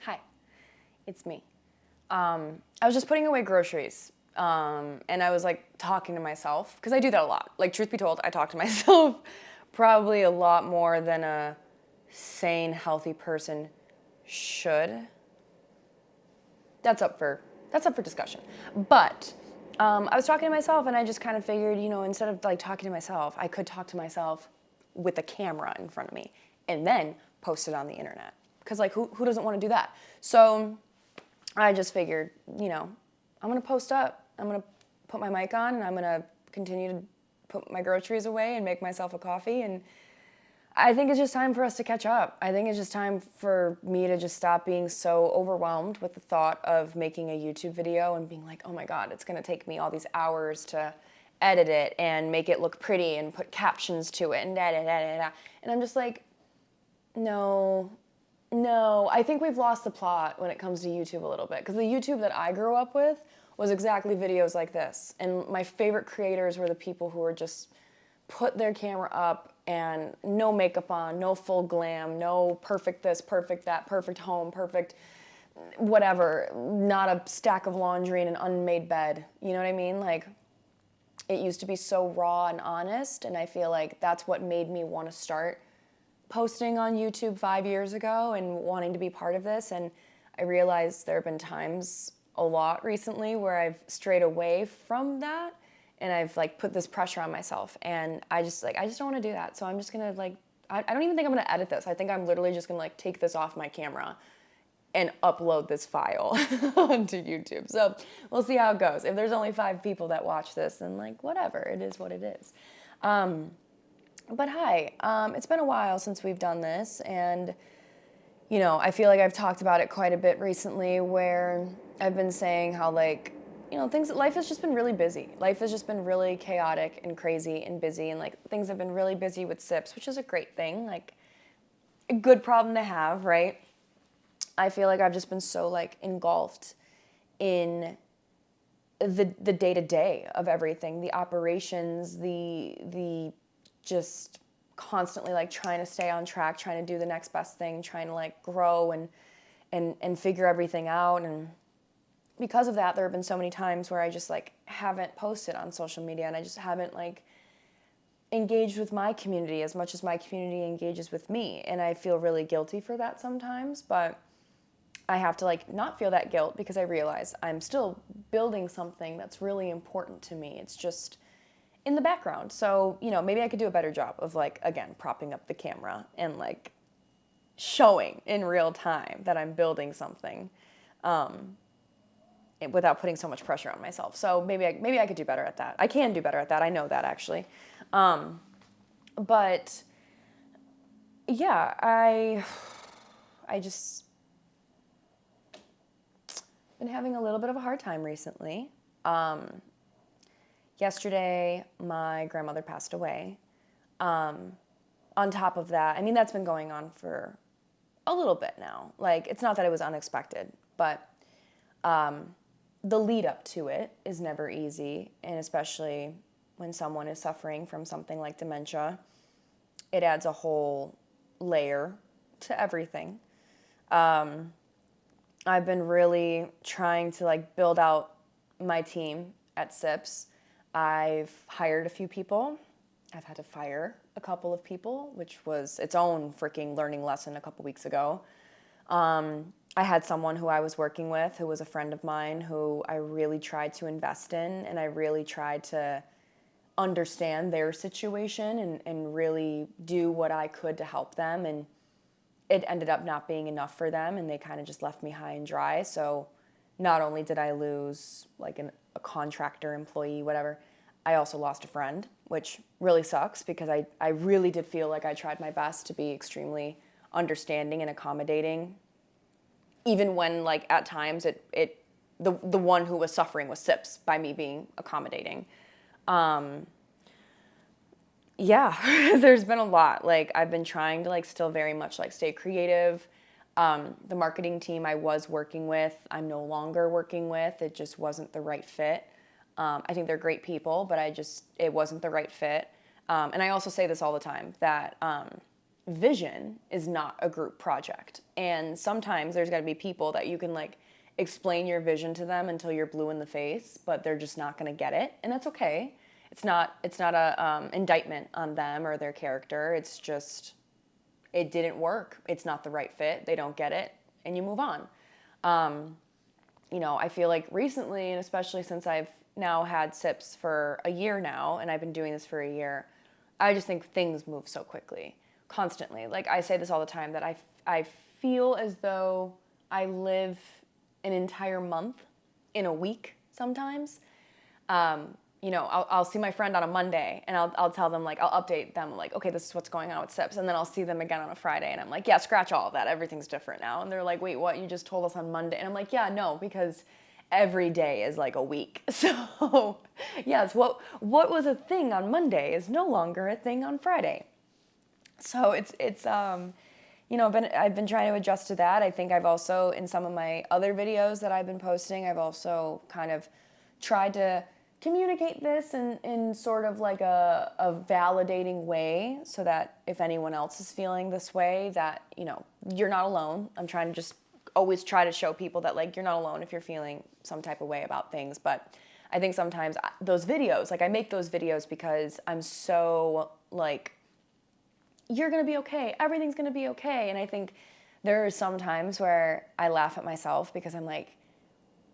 Hi, it's me. I was just putting away groceries, and I was like talking to myself, because I do that a lot. Like, truth be told, I talk to myself probably a lot more than a sane, healthy person should. That's up for discussion. But I was talking to myself, and I just kind of figured, instead of like talking to myself, I could talk to myself with a camera in front of me and then post it on the internet. Because like, who doesn't want to do that? So I just figured, I'm gonna post up. I'm gonna put my mic on, and I'm gonna continue to put my groceries away and make myself a coffee. And I think it's just time for us to catch up. I think it's just time for me to just stop being so overwhelmed with the thought of making a YouTube video and being like, oh my God, it's gonna take me all these hours to edit it and make it look pretty and put captions to it and da da da da da. And I'm just like, no, I think we've lost the plot when it comes to YouTube a little bit, because the YouTube that I grew up with was exactly videos like this. And my favorite creators were the people who were just put their camera up and no makeup on, no full glam, no perfect this, perfect that, perfect home, perfect whatever, not a stack of laundry in an unmade bed. You know what I mean? Like, it used to be so raw and honest, and I feel like that's what made me want to start posting on YouTube 5 years ago and wanting to be part of this. And I realized there have been times a lot recently where I've strayed away from that, and I've like put this pressure on myself, and I just don't want to do that. So I'm just gonna I don't even think I'm gonna edit this. I think I'm literally just gonna like take this off my camera and upload this file onto YouTube. So we'll see how it goes. If there's only 5 people that watch this, then like whatever, it is what it is. But hi, it's been a while since we've done this, and I feel like I've talked about it quite a bit recently, where I've been saying how life has just been really busy. Life has just been really chaotic and crazy and busy, and like things have been really busy with SIPs, which is a great thing, like a good problem to have, right? I feel like I've just been so like engulfed in the day-to-day of everything, the operations, the just constantly like trying to stay on track, trying to do the next best thing, trying to like grow and figure everything out. And because of that, there have been so many times where I just like haven't posted on social media, and I just haven't like engaged with my community as much as my community engages with me. And I feel really guilty for that sometimes, but I have to like not feel that guilt, because I realize I'm still building something that's really important to me. It's just in the background. So, maybe I could do a better job of like, again, propping up the camera and like showing in real time that I'm building something without putting so much pressure on myself. So maybe I could do better at that. I can do better at that. I know that, actually. But yeah, I just been having a little bit of a hard time recently. Yesterday, my grandmother passed away. On top of that, that's been going on for a little bit now. Like, it's not that it was unexpected, but the lead up to it is never easy, and especially when someone is suffering from something like dementia, it adds a whole layer to everything. I've been really trying to like build out my team at SIPS. I've hired a few people. I've had to fire a couple of people, which was its own freaking learning lesson a couple weeks ago. I had someone who I was working with who was a friend of mine, who I really tried to invest in, and I really tried to understand their situation and really do what I could to help them. And it ended up not being enough for them, and they kind of just left me high and dry. So not only did I lose like a contractor, employee, whatever, I also lost a friend, which really sucks, because I really did feel like I tried my best to be extremely understanding and accommodating, even when like at times the one who was suffering was SIPS by me being accommodating. Yeah, there's been a lot. Like, I've been trying to like still very much like stay creative. The marketing team I was working with, I'm no longer working with. It just wasn't the right fit. I think they're great people, but it wasn't the right fit. And I also say this all the time, that vision is not a group project. And sometimes there's got to be people that you can like explain your vision to them until you're blue in the face, but they're just not going to get it, and that's okay. It's not a indictment on them or their character. It's just it didn't work. It's not the right fit. They don't get it, and you move on. I feel like recently, and especially since I've now had sips for a year now, and I've been doing this for a year, I just think things move so quickly, constantly. Like I say this all the time, that I feel as though I live an entire month in a week sometimes. I'll see my friend on a Monday, and I'll tell them, like, I'll update them, like, okay, this is what's going on with sips. And then I'll see them again on a Friday, and I'm like, yeah, scratch all of that. Everything's different now. And they're like, wait, what? You just told us on Monday. And I'm like, yeah, no, because every day is like a week. So yes, what was a thing on Monday is no longer a thing on Friday. So I've been trying to adjust to that. I think I've also, in some of my other videos that I've been posting, I've also kind of tried to communicate this in sort of like a validating way, so that if anyone else is feeling this way, that, you're not alone. I'm trying to just always try to show people that, like, you're not alone if you're feeling some type of way about things. But I think sometimes those videos, like, I make those videos because I'm so like, you're going to be okay. Everything's going to be okay. And I think there are some times where I laugh at myself because I'm like,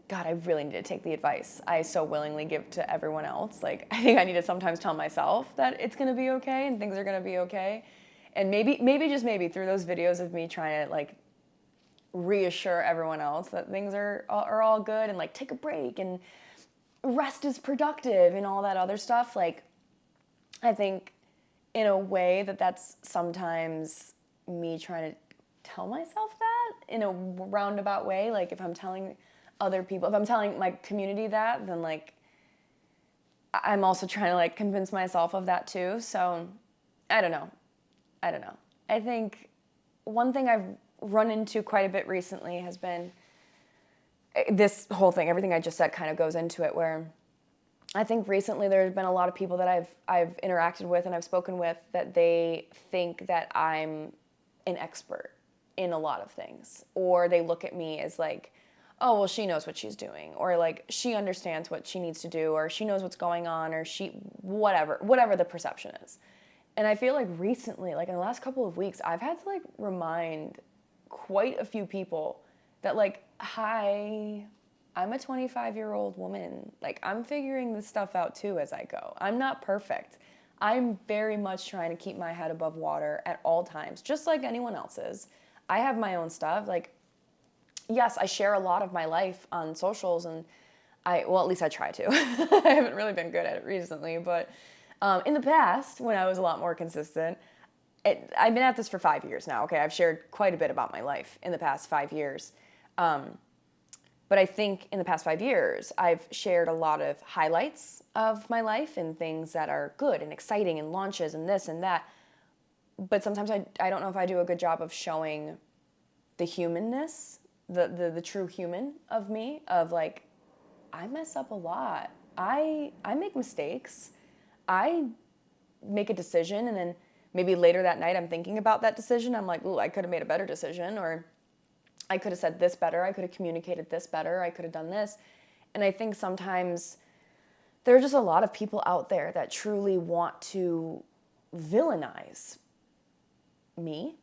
God, I really need to take the advice I so willingly give to everyone else. Like, I think I need to sometimes tell myself that it's going to be okay and things are going to be okay. And maybe just maybe through those videos of me trying to, like, reassure everyone else that things are all good, and, like, take a break and rest is productive and all that other stuff. Like, I think in a way that's sometimes me trying to tell myself that in a roundabout way. Like, if I'm telling other people, if I'm telling my community that, then, like, I'm also trying to, like, convince myself of that too. So I don't know. I think one thing I've run into quite a bit recently has been this whole thing. Everything I just said kind of goes into it, where I think recently there's been a lot of people that I've interacted with and I've spoken with that they think that I'm an expert in a lot of things, or they look at me as like, oh, well, she knows what she's doing, or like she understands what she needs to do, or she knows what's going on, or she whatever the perception is. And I feel like recently, like in the last couple of weeks, I've had to, like, remind quite a few people that, like, hi, I'm a 25-year-old woman. Like, I'm figuring this stuff out too as I go. I'm not perfect. I'm very much trying to keep my head above water at all times, just like anyone else is. I have my own stuff. Like, yes, I share a lot of my life on socials, and at least I try to. I haven't really been good at it recently, but in the past, when I was a lot more consistent, I've been at this for 5 years now, okay? I've shared quite a bit about my life in the past 5 years. But I think in the past 5 years, I've shared a lot of highlights of my life and things that are good and exciting and launches and this and that. But sometimes I don't know if I do a good job of showing the humanness, the true human of me, of, like, I mess up a lot. I make mistakes. I make a decision, and then maybe later that night I'm thinking about that decision. I'm like, ooh, I could have made a better decision, or I could have said this better. I could have communicated this better. I could have done this. And I think sometimes there are just a lot of people out there that truly want to villainize me,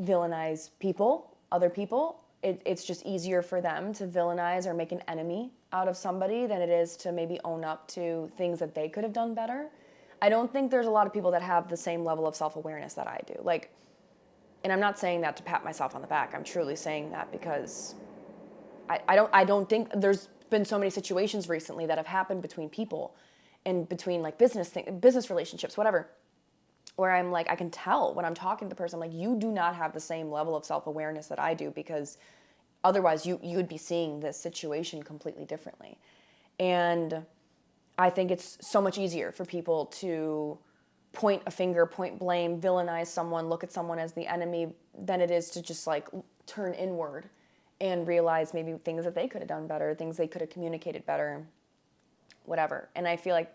villainize people, other people. It's just easier for them to villainize or make an enemy out of somebody than it is to maybe own up to things that they could have done better. I don't think there's a lot of people that have the same level of self-awareness that I do. Like, and I'm not saying that to pat myself on the back. I'm truly saying that because I don't think there's been so many situations recently that have happened between people and between, like, business relationships, whatever, where I'm like, I can tell when I'm talking to the person, I'm like, you do not have the same level of self-awareness that I do, because otherwise you'd be seeing this situation completely differently. And I think it's so much easier for people to point a finger, point blame, villainize someone, look at someone as the enemy, than it is to just, like, turn inward and realize maybe things that they could have done better, things they could have communicated better, whatever. And I feel like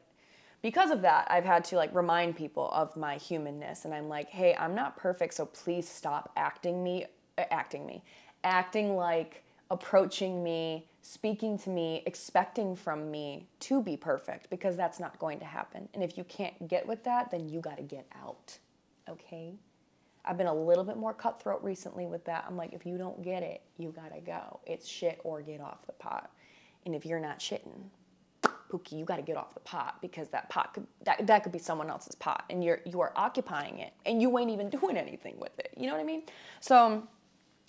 because of that, I've had to like remind people of my humanness. And I'm like, hey, I'm not perfect, so please stop acting like, approaching me, speaking to me, expecting from me to be perfect, because that's not going to happen. And if you can't get with that, then you got to get out. Okay? I've been a little bit more cutthroat recently with that. I'm like, if you don't get it, you got to go. It's shit or get off the pot. And if you're not shitting, Pookie, you got to get off the pot, because that pot that could be someone else's pot, and you are occupying it, and you ain't even doing anything with it. You know what I mean? So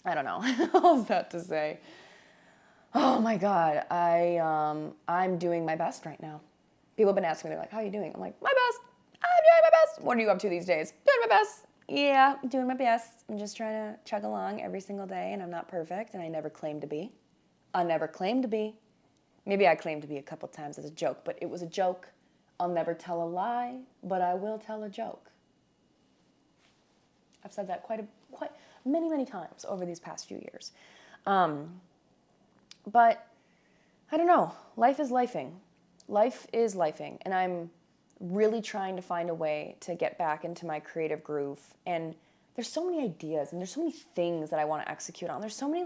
I don't know. All that to say, oh my God, I'm doing my best right now. People have been asking me, they're like, how are you doing? I'm like, my best. I'm doing my best. What are you up to these days? Doing my best. Yeah, doing my best. I'm just trying to chug along every single day, and I'm not perfect, and I never claimed to be. I never claimed to be. Maybe I claimed to be a couple times as a joke, but it was a joke. I'll never tell a lie, but I will tell a joke. I've said that quite many times over these past few years. But I don't know. Life is lifing. Life is lifing, and I'm really trying to find a way to get back into my creative groove. And there's so many ideas, and there's so many things that I want to execute on. There's so many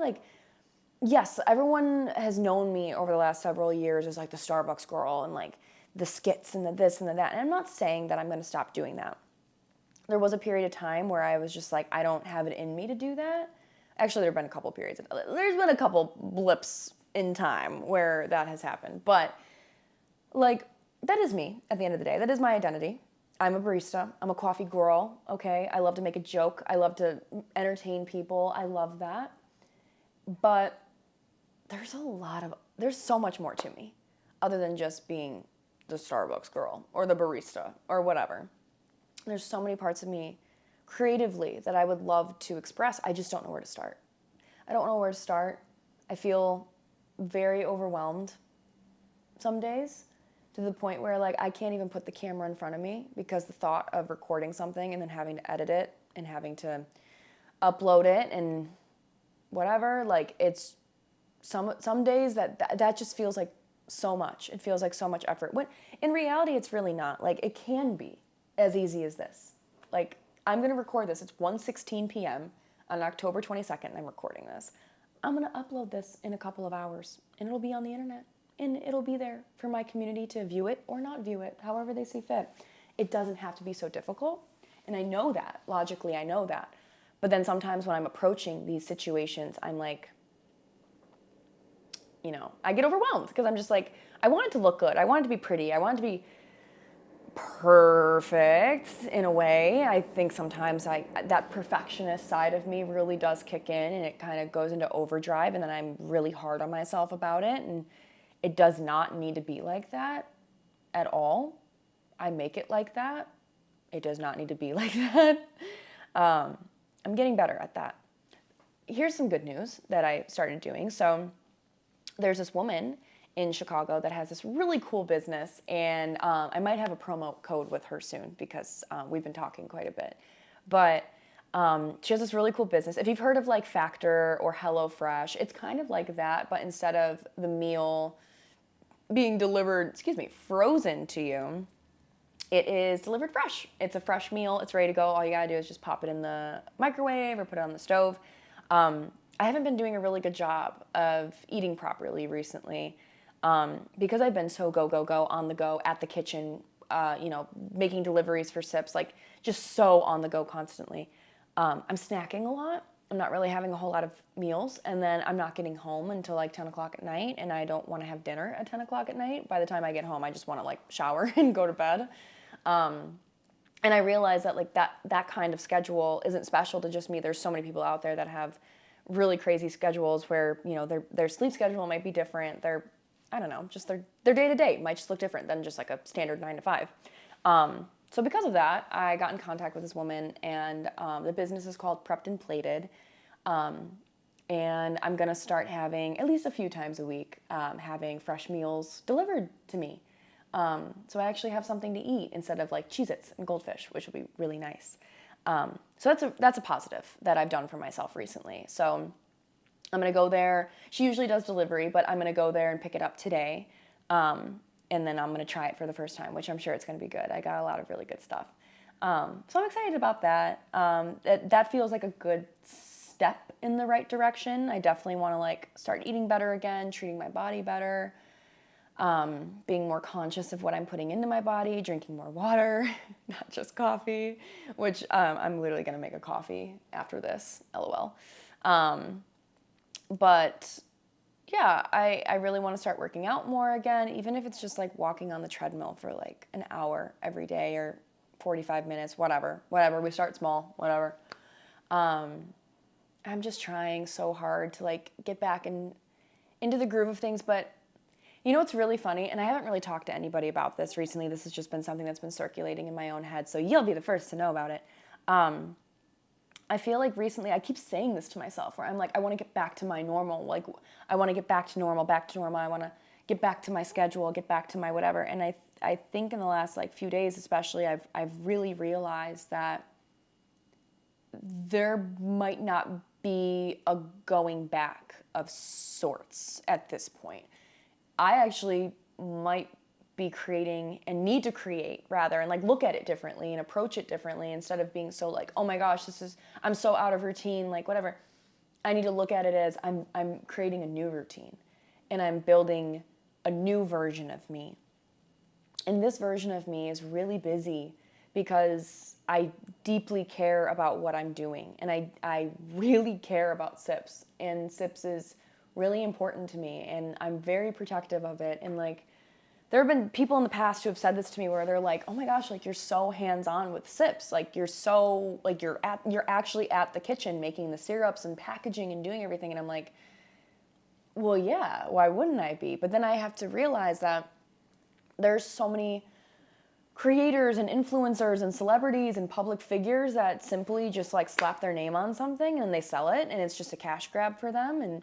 yes, everyone has known me over the last several years as like the Starbucks girl and like the skits and the this and the that. And I'm not saying that I'm going to stop doing that. There was a period of time where I was just like, I don't have it in me to do that. Actually, there have been a couple periods. There's been a couple blips in time where that has happened. But like, that is me at the end of the day. That is my identity. I'm a barista. I'm a coffee girl, okay? I love to make a joke. I love to entertain people. I love that. But there's so much more to me other than just being the Starbucks girl or the barista or whatever. There's so many parts of me creatively that I would love to express. I just don't know where to start. I don't know where to start. I feel very overwhelmed some days, to the point where like I can't even put the camera in front of me, because the thought of recording something and then having to edit it and having to upload it and whatever, like it's some days that just feels like so much. It feels like so much effort. When in reality, it's really not. Like, it can be as easy as this. Like, I'm going to record this. It's 1:16 p.m. on October 22nd, and I'm recording this. I'm going to upload this in a couple of hours, and it'll be on the internet, and it'll be there for my community to view it or not view it, however they see fit. It doesn't have to be so difficult, and I know that. Logically, I know that. But then sometimes when I'm approaching these situations, I'm like, I get overwhelmed, because I'm just like, I want it to look good. I want it to be pretty. I want it to be perfect in a way. I think sometimes that perfectionist side of me really does kick in, and it kind of goes into overdrive, and then I'm really hard on myself about it, and it does not need to be like that at all. I make it like that. It does not need to be like that. I'm getting better at that. Here's some good news that I started doing. So there's this woman in Chicago that has this really cool business, and I might have a promo code with her soon, because we've been talking quite a bit. But she has this really cool business. If you've heard of like Factor or HelloFresh, it's kind of like that, but instead of the meal being delivered, frozen to you, it is delivered fresh. It's a fresh meal. It's ready to go. All you gotta do is just pop it in the microwave or put it on the stove. I haven't been doing a really good job of eating properly recently, because I've been so go, on the go, at the kitchen, making deliveries for Sips, like just so on the go constantly. I'm snacking a lot. I'm not really having a whole lot of meals, and then I'm not getting home until like 10 o'clock at night, and I don't want to have dinner at 10 o'clock at night. By the time I get home, I just want to like shower and go to bed. And I realize that like that kind of schedule isn't special to just me. There's so many people out there that have really crazy schedules where, their sleep schedule might be different. Their day to day might just look different than just like a standard 9 to 5. So because of that, I got in contact with this woman, and the business is called Prepped and Plated. And I'm gonna start having, at least a few times a week, having fresh meals delivered to me. So I actually have something to eat instead of like Cheez-Its and Goldfish, which would be really nice. So that's a positive that I've done for myself recently. So I'm gonna go there. She usually does delivery, but I'm gonna go there and pick it up today. and then I'm going to try it for the first time, which I'm sure it's going to be good. I got a lot of really good stuff. So I'm excited about that. That feels like a good step in the right direction. I definitely want to like start eating better again, treating my body better, being more conscious of what I'm putting into my body, drinking more water, not just coffee, which I'm literally going to make a coffee after this, LOL. But yeah, I really want to start working out more again, even if it's just like walking on the treadmill for like an hour every day or 45 minutes, whatever. We start small, whatever. I'm just trying so hard to like get back into the groove of things. But you know what's really funny, and I haven't really talked to anybody about this recently. This has just been something that's been circulating in my own head, so you'll be the first to know about it. I feel like recently I keep saying this to myself where I'm like, I want to get back to my normal. Like, I want to get back to normal. I want to get back to my schedule, get back to my whatever. And I think in the last like few days especially, I've really realized that there might not be a going back of sorts at this point. I actually might be creating and need to create rather, and like look at it differently and approach it differently instead of being so like, oh my gosh, I'm so out of routine, like whatever. I need to look at it as I'm creating a new routine and I'm building a new version of me. And this version of me is really busy because I deeply care about what I'm doing, and I really care about SIPS, and SIPS is really important to me, and I'm very protective of it. And like, there have been people in the past who have said this to me where they're like, oh my gosh, like you're so hands-on with SIPS. Like you're so, like you're actually at the kitchen making the syrups and packaging and doing everything. And I'm like, well, yeah, why wouldn't I be? But then I have to realize that there's so many creators and influencers and celebrities and public figures that simply just like slap their name on something and they sell it and it's just a cash grab for them. And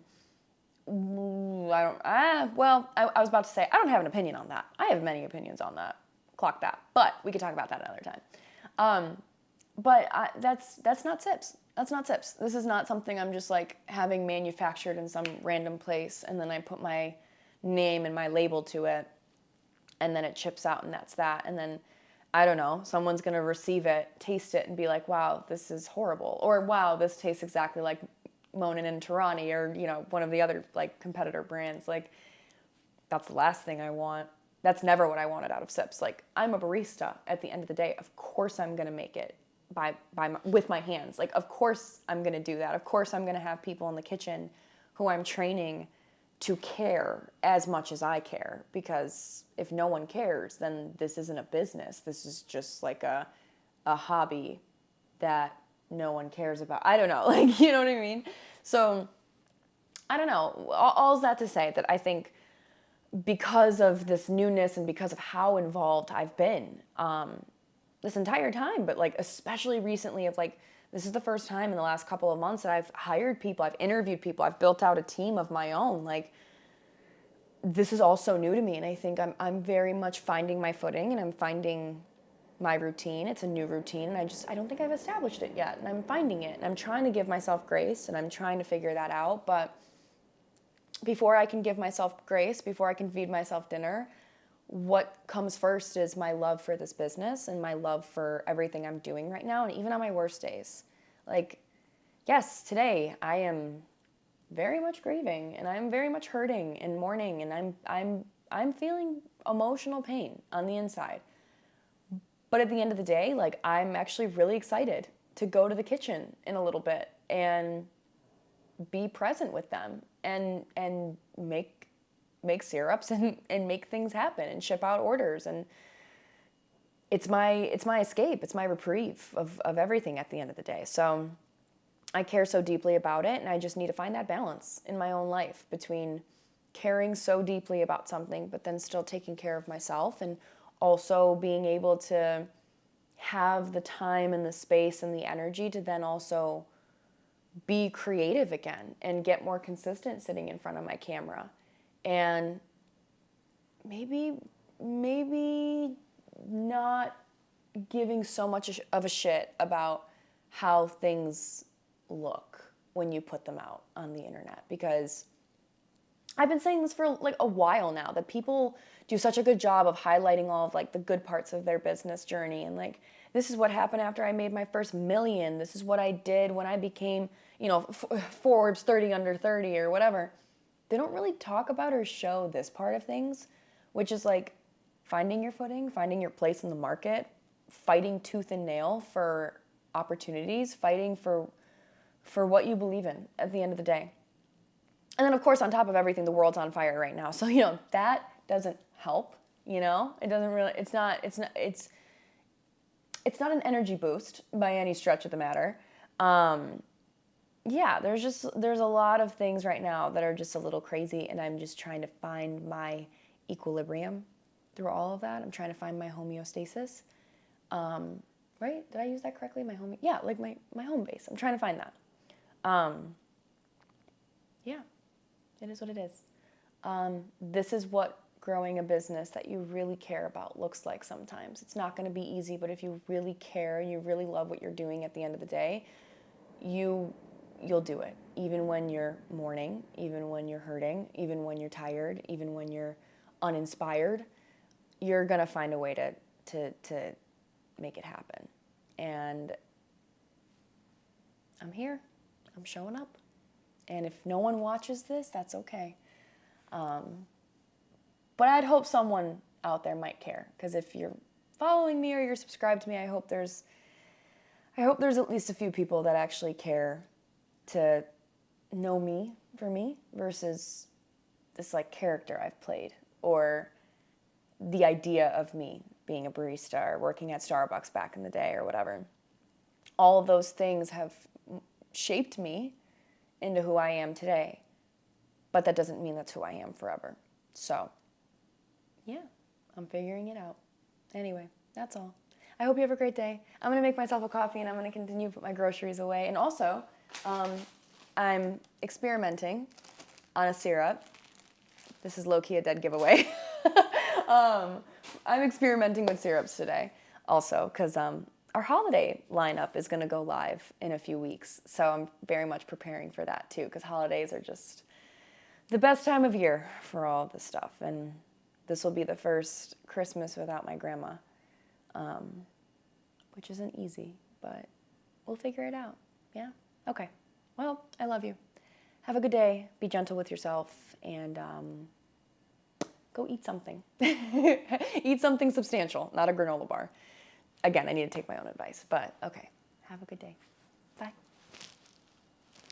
I was about to say, I don't have an opinion on that. I have many opinions on that. Clock that. But we could talk about that another time. That's not SIPS. That's not SIPS. This is not something I'm just like having manufactured in some random place and then I put my name and my label to it and then it chips out and that's that. And then, I don't know, someone's going to receive it, taste it and be like, wow, this is horrible. Or wow, this tastes exactly like Monin and Tarani or, you know, one of the other like competitor brands. Like, that's the last thing I want. That's never what I wanted out of SIPS. Like, I'm a barista at the end of the day. Of course I'm going to make it with my hands. Like, of course I'm going to do that. Of course I'm going to have people in the kitchen who I'm training to care as much as I care, because if no one cares, then this isn't a business. This is just like a hobby that no one cares about. I don't know, like, you know what I mean? So, I don't know. All's that to say that I think because of this newness and because of how involved I've been this entire time, but like especially recently of like, this is the first time in the last couple of months that I've hired people, I've interviewed people, I've built out a team of my own. Like, this is all so new to me, and I think I'm very much finding my footing, and I'm finding my routine. It's a new routine, and I don't think I've established it yet, and I'm finding it, and I'm trying to give myself grace, and I'm trying to figure that out. But before I can give myself grace, before I can feed myself dinner, what comes first is my love for this business and my love for everything I'm doing right now, and even on my worst days. Like, yes, today I am very much grieving and I'm very much hurting and mourning, and I'm feeling emotional pain on the inside. But at the end of the day, like, I'm actually really excited to go to the kitchen in a little bit and be present with them and make syrups and make things happen and ship out orders. And it's my escape. It's my reprieve of everything at the end of the day. So I care so deeply about it, and I just need to find that balance in my own life between caring so deeply about something, but then still taking care of myself, and also being able to have the time and the space and the energy to then also be creative again and get more consistent sitting in front of my camera. And maybe not giving so much of a shit about how things look when you put them out on the internet, because I've been saying this for like a while now, that people do such a good job of highlighting all of like the good parts of their business journey, and like, this is what happened after I made my first million. This is what I did when I became, you know, Forbes 30 under 30 or whatever. They don't really talk about or show this part of things, which is like finding your footing, finding your place in the market, fighting tooth and nail for opportunities, fighting for what you believe in at the end of the day. And then, of course, on top of everything, the world's on fire right now. So, you know, that doesn't help, you know? It doesn't really, it's not an energy boost by any stretch of the matter. Yeah, there's a lot of things right now that are just a little crazy, and I'm just trying to find my equilibrium through all of that. I'm trying to find my homeostasis. Right? Did I use that correctly? Yeah, like my home base. I'm trying to find that. Yeah, it is what it is. This is what growing a business that you really care about looks like sometimes. It's not going to be easy, but if you really care and you really love what you're doing at the end of the day, you'll do it. Even when you're mourning, even when you're hurting, even when you're tired, even when you're uninspired, you're going to find a way to make it happen. And I'm here. I'm showing up. And if no one watches this, that's okay. But I'd hope someone out there might care, because if you're following me or you're subscribed to me, I hope there's at least a few people that actually care to know me for me versus this like character I've played, or the idea of me being a barista or working at Starbucks back in the day or whatever. All of those things have shaped me into who I am today, but that doesn't mean that's who I am forever. So, yeah, I'm figuring it out. Anyway, that's all. I hope you have a great day. I'm going to make myself a coffee, and I'm going to continue to put my groceries away. And also, I'm experimenting on a syrup. This is low-key a dead giveaway. I'm experimenting with syrups today also, because our holiday lineup is going to go live in a few weeks. So I'm very much preparing for that too, because holidays are just the best time of year for all of this stuff. And this will be the first Christmas without my grandma, which isn't easy, but we'll figure it out. Yeah? Okay. Well, I love you. Have a good day. Be gentle with yourself, and go eat something. Eat something substantial, not a granola bar. Again, I need to take my own advice, but okay. Have a good day.